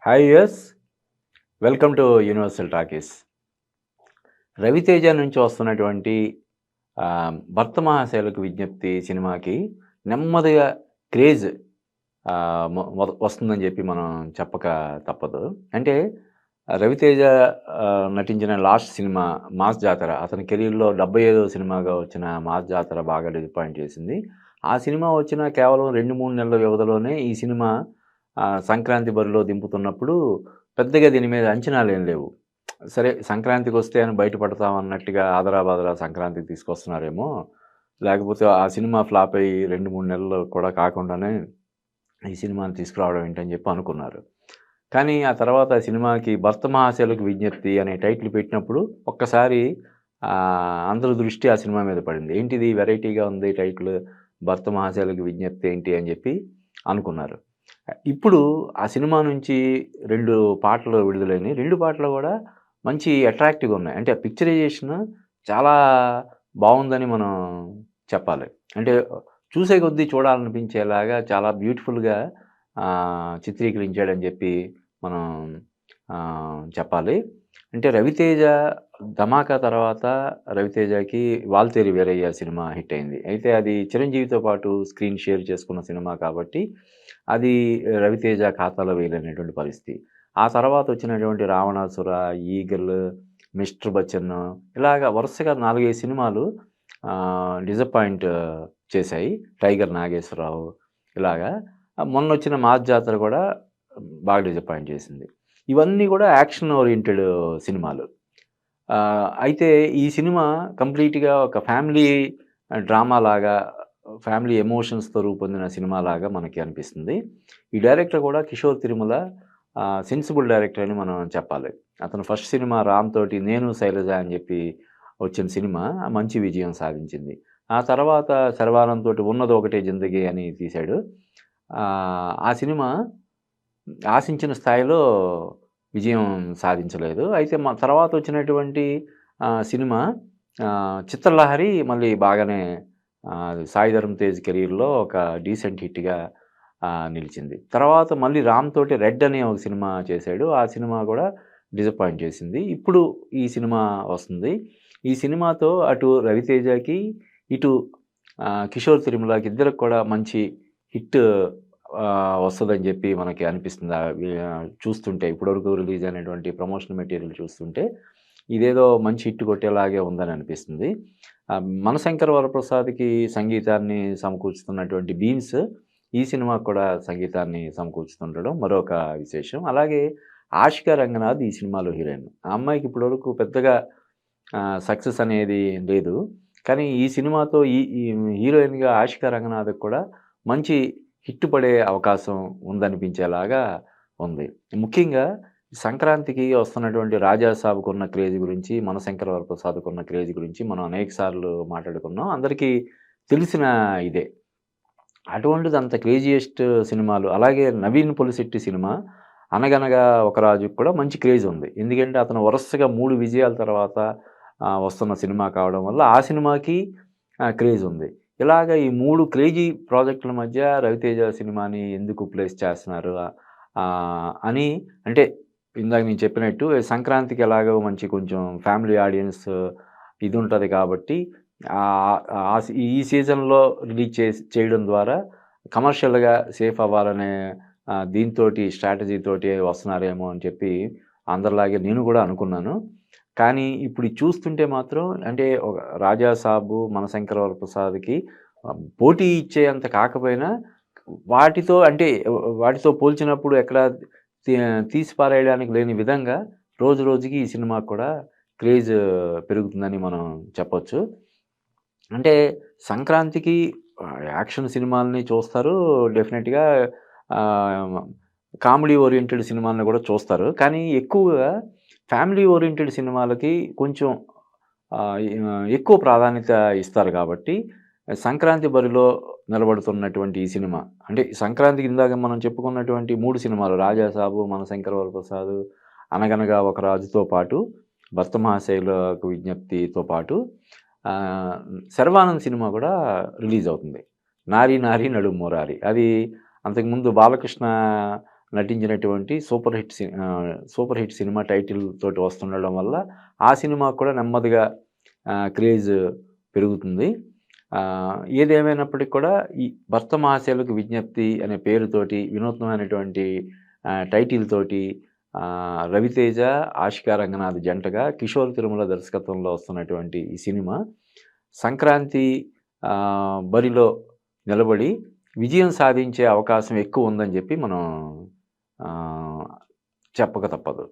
Hi yes welcome to Universal Talkies. Ravi Teja నుంచి వస్తున్నటువంటి 'భర్త మహాశైలకు విజ్ఞప్తి' సినిమాకి నెమ్మదిగా క్రేజ్ వస్తుందని చెప్పి మనం చెప్పక తప్పదు. అంటే రవితేజ నటించిన లాస్ట్ సినిమా 'మాస్ జాతర' అతని కెరీర్‌లో 75వ సినిమాగా వచ్చిన 'మాస్ జాతర' బాగా డిసప్పాయింట్ చేసింది. ఆ సినిమా వచ్చిన కేవలం 2, 3 నెలల వ్యవధిలోనే ఈ సినిమా సంక్రాంతి బరిలో దింపుతున్నప్పుడు పెద్దగా దీని మీద అంచనాలేం లేవు. సరే సంక్రాంతికొస్తే అని బయటపడతాం అన్నట్టుగా ఆదరాబాదరా సంక్రాంతికి తీసుకొస్తున్నారేమో! లేకపోతే ఆ సినిమా ఫ్లాప్ అయ్యి 2, 3 నెలలు కూడా కాకుండానే ఈ సినిమాని తీసుకురావడం ఏంటని చెప్పి అనుకున్నారు. కానీ ఆ తర్వాత ఆ సినిమాకి 'భర్త మహాశైలకు విజ్ఞప్తి' అనే టైటిల్ పెట్టినప్పుడు ఒక్కసారి అందరి దృష్టి ఆ సినిమా మీద పడింది. ఏంటిది వెరైటీగా ఉంది టైటిల్ 'భర్త మహాశైలకు విజ్ఞప్తి' ఏంటి అని చెప్పి అనుకున్నారు. ఇప్పుడు ఆ సినిమా నుంచి 2 పాటలు విడుదలైనయి. 2 పాటలు గూడా మంచి అట్రాక్టివ్‌గా ఉన్నాయి. అంటే పిక్చరైజేషన్ చాలా బావుందని మనం చెప్పాలి. అంటే చూసే కొద్దీ చూడాలనిపించేలాగా చాలా బ్యూటిఫుల్‌గా చిత్రీకరించాడని జెప్పి మనం చెప్పాలి. అంటే 'రవితేజ' 'ధమాకా' తర్వాత 'రవితేజకి' 'వాల్తేరు వీరయ్య' సినిమా హిట్ అయింది. అయితే అది చిరంజీవితో పాటు స్క్రీన్ షేర్ చేసుకున్న సినిమా కాబట్టి అది 'రవితేజ' ఖాతాలో వేయలేనటువంటి పరిస్థితి. ఆ తర్వాత వచ్చినటువంటి 'రావణాసుర', 'ఈగల్', 'మిస్టర్ బచ్చన్' ఇలాగ వరుసగా 4, 5 సినిమాలు డిసప్పాయింట్ చేశాయి. 'టైగర్ నాగేశ్వరరావు' ఇలాగా. మొన్నొచ్చిన 'మాస్ జాతర' కూడా బాగా డిసప్పాయింట్ చేసింది. ఇవన్నీ కూడా యాక్షన్ ఓరియెంటెడ్ సినిమాలు. అయితే ఈ సినిమా కంప్లీట్‌గా ఒక ఫ్యామిలీ డ్రామాలాగా, ఫ్యామిలీ ఎమోషన్స్‌తో రూపొందిన సినిమాలాగా మనకి అనిపిస్తుంది. ఈ డైరెక్టర్ కూడా కిషోర్ తిరుమల సెన్సిబుల్ డైరెక్టర్ అని మనం చెప్పాలి. అతను ఫస్ట్ సినిమా 'రామ్' తోటి 'నేను శైలజ' అని చెప్పి వచ్చిన సినిమా మంచి విజయం సాధించింది. ఆ తర్వాత 'శర్వానంద్' తోటి 'ఉన్నది ఒకటే జిందగీ' అని తీశాడు. ఆ సినిమా ఆశించిన స్థాయిలో విజయం సాధించలేదు. అయితే తర్వాత వచ్చినటువంటి సినిమా 'చిత్రలహరి' మళ్ళీ బాగానే సాయి ధరమ్ తేజ్ కెరీర్‌లో ఒక డీసెంట్ హిట్‌గా నిలిచింది. తర్వాత మళ్ళీ 'రామ్' తోటి 'రెడ్' అనే ఒక సినిమా చేశాడు. ఆ సినిమా కూడా డిసప్పాయింట్ చేసింది. ఇప్పుడు ఈ సినిమా వస్తుంది. ఈ సినిమాతో అటు 'రవితేజకి' ఇటు కిషోర్ తిరుమలకి ఇద్దరికి కూడా మంచి హిట్ వస్తదని జెప్పి మనకి అనిపిస్తుంది. చూస్తుంటే ఇప్పటివరకు రిలీజ్ అయినటువంటి ప్రమోషనల్ మెటీరియల్ చూస్తుంటే ఇదేదో మంచి హిట్ కొట్టేలాగే ఉందని అనిపిస్తుంది. 'మనశంకర వరప్రసాద్‌కి' సంగీతాన్ని సమకూర్చుతున్నటువంటి 'బీమ్స్' ఈ సినిమాకి కూడా సంగీతాన్ని సమకూర్చుతుండడం మరొక విశేషం. అలాగే 'ఆషికా రంగనాథ్' ఈ సినిమాలో హీరోయిన్. ఆ అమ్మాయికి ఇప్పటివరకు పెద్దగా సక్సెస్ అనేది లేదు. కానీ ఈ సినిమాతో ఈ ఈ హీరోయిన్‌గా 'ఆషికా రంగనాథ్‌కి' కూడా మంచి హిట్ పడే అవకాశం ఉందనిపించేలాగా ఉంది. ముఖ్యంగా సంక్రాంతికి వస్తున్నటువంటి 'రాజా సాబ్‌కున్న క్రేజ్ గురించి, 'మనశంకర వరప్రసాద్‌కున్న క్రేజ్' గురించి మనం అనేక సార్లు మాట్లాడుకున్నాం. అందరికీ తెలిసిన ఇదే. అటువంటిది అంత క్రేజియస్ట్ సినిమాలు అలాగే 'నవీన్ పొలిశెట్టి' సినిమా 'అనగనగా ఒక రాజు'కి కూడా మంచి క్రేజ్ ఉంది. ఎందుకంటే అతను వరుసగా 3 విజయాల తర్వాత వస్తున్న సినిమా కావడం వల్ల ఆ సినిమాకి క్రేజ్ ఉంది. ఇలాగ ఈ 3 క్రేజీ ప్రాజెక్టుల మధ్య 'రవితేజ' సినిమాని ఎందుకు ప్లేస్ చేస్తున్నారు అని అంటే ఇందాక నేను చెప్పినట్టు సంక్రాంతికి ఎలాగో మంచి కొంచెం ఫ్యామిలీ ఆడియన్స్ ఇది ఉంటది కాబట్టి ఈ సీజన్‌లో రిలీజ్ చేయడం ద్వారా కమర్షియల్‌గా సేఫ్ అవ్వాలనే దీనితోటి స్ట్రాటజీతోటి వస్తున్నారేమో అని చెప్పి అందరిలాగే నేను కూడా అనుకున్నాను. కానీ ఇప్పుడు ఇది చూస్తుంటే మాత్రం అంటే ఒక 'రాజా సాబు', 'మనశంకర వరప్రసాద్‌కి' పోటీ ఇచ్చేంత కాకపోయినా వాటితో అంటే వాటితో పోల్చినప్పుడు ఎక్కడ తీ తీసి పారేయడానికి లేని విధంగా రోజు రోజుకి ఈ సినిమాకి కూడా క్రేజ్ పెరుగుతుందని మనం చెప్పొచ్చు. అంటే సంక్రాంతికి యాక్షన్ సినిమాలని చూస్తారు. డెఫినెట్‌గా ఆహ్, కామెడీ ఓరియెంటెడ్ సినిమాలను కూడా చూస్తారు. కానీ ఎక్కువగా ఫ్యామిలీ ఓరియెంటెడ్ సినిమాలకి కొంచెం ఎక్కువ ప్రాధాన్యత ఇస్తారు కాబట్టి సంక్రాంతి బరిలో నిలబడుతున్నటువంటి ఈ సినిమా అంటే సంక్రాంతికి ఇందాక మనం చెప్పుకున్నటువంటి 3 సినిమాలు 'రాజా సాబు', 'మనశంకర వరప్రసాద్', 'అనగనగా ఒక రాజు'తో పాటు 'భర్త మహాశైలకు విజ్ఞప్తి'తో పాటు 'శర్వానంద్' సినిమా కూడా రిలీజ్ అవుతుంది. 'నారి నారి నడుము మురారి' అది అంతకుముందు బాలకృష్ణ నటించినటువంటి సూపర్ హిట్ సినిమా టైటిల్ తోటి వస్తుండడం వల్ల ఆ సినిమాకు కూడా నెమ్మదిగా క్రేజ్ పెరుగుతుంది. ఏదేమైనప్పటికి కూడా ఈ 'భర్త మహాశయులకు విజ్ఞప్తి' అనే పేరుతోటి వినూత్నమైనటువంటి టైటిల్ తోటి 'రవితేజ, ఆషికా రంగనాథ్' జంటగా కిషోర్ తిరుమల దర్శకత్వంలో వస్తున్నటువంటి ఈ సినిమా సంక్రాంతి బరిలో నిలబడి విజయం సాధించే అవకాశం ఎక్కువ ఉందని చెప్పి మనం చెప్పక తప్పదు.